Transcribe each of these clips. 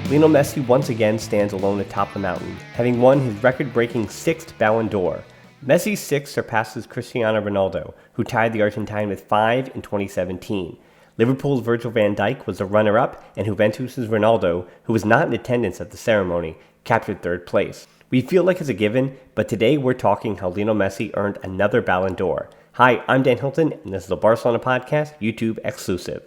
Lionel Messi once again stands alone atop the mountain, having won his record-breaking 6th Ballon d'Or. Messi's 6 surpasses Cristiano Ronaldo, who tied the Argentine with 5 in 2017. Liverpool's Virgil van Dijk was the runner-up, and Juventus's Ronaldo, who was not in attendance at the ceremony, captured 3rd place. We feel like it's a given, but today we're talking how Lionel Messi earned another Ballon d'Or. Hi, I'm Dan Hilton, and this is the Barcelona Podcast, YouTube exclusive.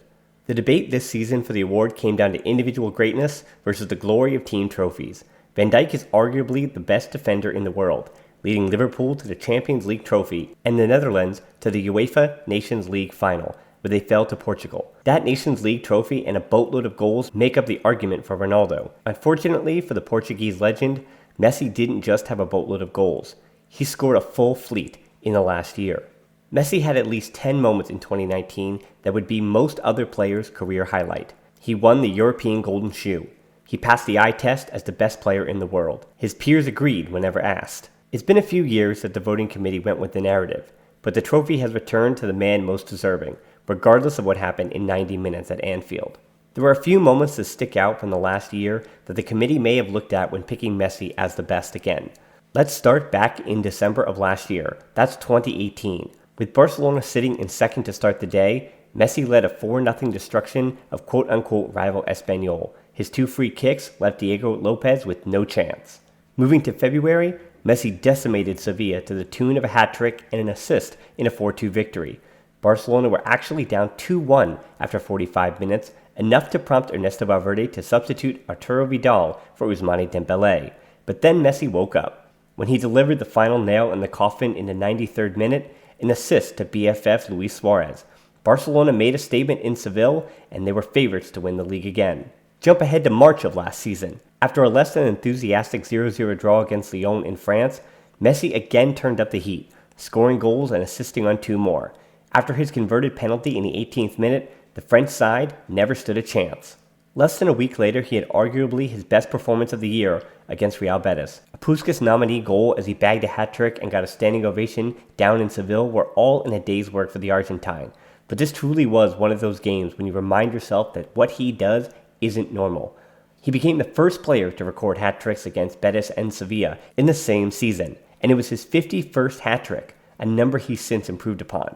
The debate this season for the award came down to individual greatness versus the glory of team trophies. Van Dijk is arguably the best defender in the world, leading Liverpool to the Champions League trophy and the Netherlands to the UEFA Nations League final, where they fell to Portugal. That Nations League trophy and a boatload of goals make up the argument for Ronaldo. Unfortunately for the Portuguese legend, Messi didn't just have a boatload of goals. He scored a full fleet in the last year. Messi had at least 10 moments in 2019 that would be most other players' career highlight. He won the European Golden Shoe. He passed the eye test as the best player in the world. His peers agreed whenever asked. It's been a few years that the voting committee went with the narrative, but the trophy has returned to the man most deserving, regardless of what happened in 90 minutes at Anfield. There were a few moments that stick out from the last year that the committee may have looked at when picking Messi as the best again. Let's start back in December of last year. That's 2018. With Barcelona sitting in second to start the day, Messi led a 4-0 destruction of quote-unquote rival Espanyol. His 2 free kicks left Diego Lopez with no chance. Moving to February, Messi decimated Sevilla to the tune of a hat-trick and an assist in a 4-2 victory. Barcelona were actually down 2-1 after 45 minutes, enough to prompt Ernesto Valverde to substitute Arturo Vidal for Ousmane Dembélé. But then Messi woke up. When he delivered the final nail in the coffin in the 93rd minute, an assist to BFF Luis Suarez. Barcelona made a statement in Seville, and they were favorites to win the league again. Jump ahead to March of last season. After a less than enthusiastic 0-0 draw against Lyon in France, Messi again turned up the heat, scoring goals and assisting on 2 more. After his converted penalty in the 18th minute, the French side never stood a chance. Less than a week later, he had arguably his best performance of the year against Real Betis. A Puskas nominee goal as he bagged a hat-trick and got a standing ovation down in Seville were all in a day's work for the Argentine. But this truly was one of those games when you remind yourself that what he does isn't normal. He became the first player to record hat-tricks against Betis and Sevilla in the same season, and it was his 51st hat-trick, a number he's since improved upon.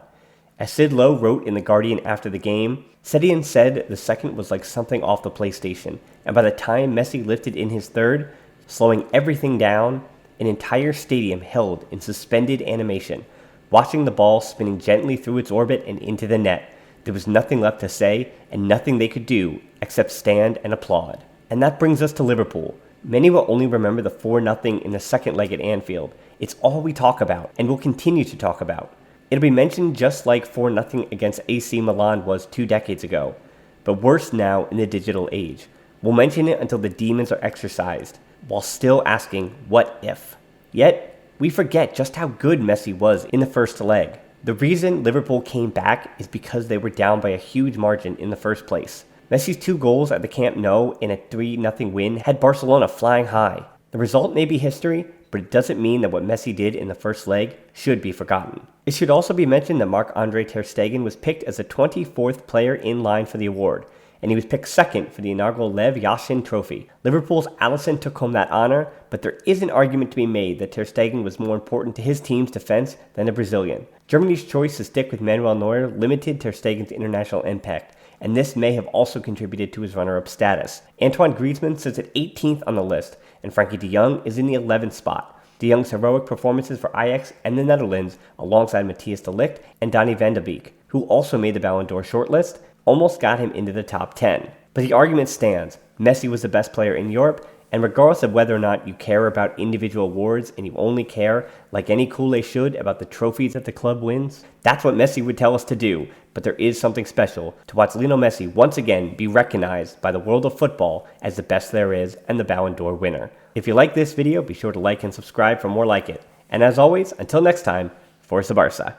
As Sid Lowe wrote in The Guardian after the game, Setien said the second was like something off the PlayStation, and by the time Messi lifted in his third, slowing everything down, an entire stadium held in suspended animation, watching the ball spinning gently through its orbit and into the net. There was nothing left to say, and nothing they could do except stand and applaud. And that brings us to Liverpool. Many will only remember the 4-0 in the second leg at Anfield. It's all we talk about, and will continue to talk about. It'll be mentioned just like 4-0 against AC Milan was 2 decades ago, but worse now in the digital age. We'll mention it until the demons are exorcised, while still asking, what if? Yet, we forget just how good Messi was in the first leg. The reason Liverpool came back is because they were down by a huge margin in the first place. Messi's 2 goals at the Camp Nou in a 3-0 win had Barcelona flying high. The result may be history, but it doesn't mean that what Messi did in the first leg should be forgotten. It should also be mentioned that Marc-Andre ter Stegen was picked as the 24th player in line for the award, and he was picked second for the inaugural Lev Yashin Trophy. Liverpool's Alisson took home that honor, but there is an argument to be made that ter Stegen was more important to his team's defense than the Brazilian. Germany's choice to stick with Manuel Neuer limited ter Stegen's international impact, and this may have also contributed to his runner-up status. Antoine Griezmann sits at 18th on the list, and Frankie de Jong is in the 11th spot. De Jong's heroic performances for Ajax and the Netherlands, alongside Matthijs de Ligt and Donny van de Beek, who also made the Ballon d'Or shortlist, almost got him into the top 10. But the argument stands. Messi was the best player in Europe, and regardless of whether or not you care about individual awards and you only care, like any Kool-Aid should, about the trophies that the club wins, that's what Messi would tell us to do. But there is something special to watch Lionel Messi once again be recognized by the world of football as the best there is and the Ballon d'Or winner. If you like this video, be sure to like and subscribe for more like it. And as always, until next time, Forza Barca.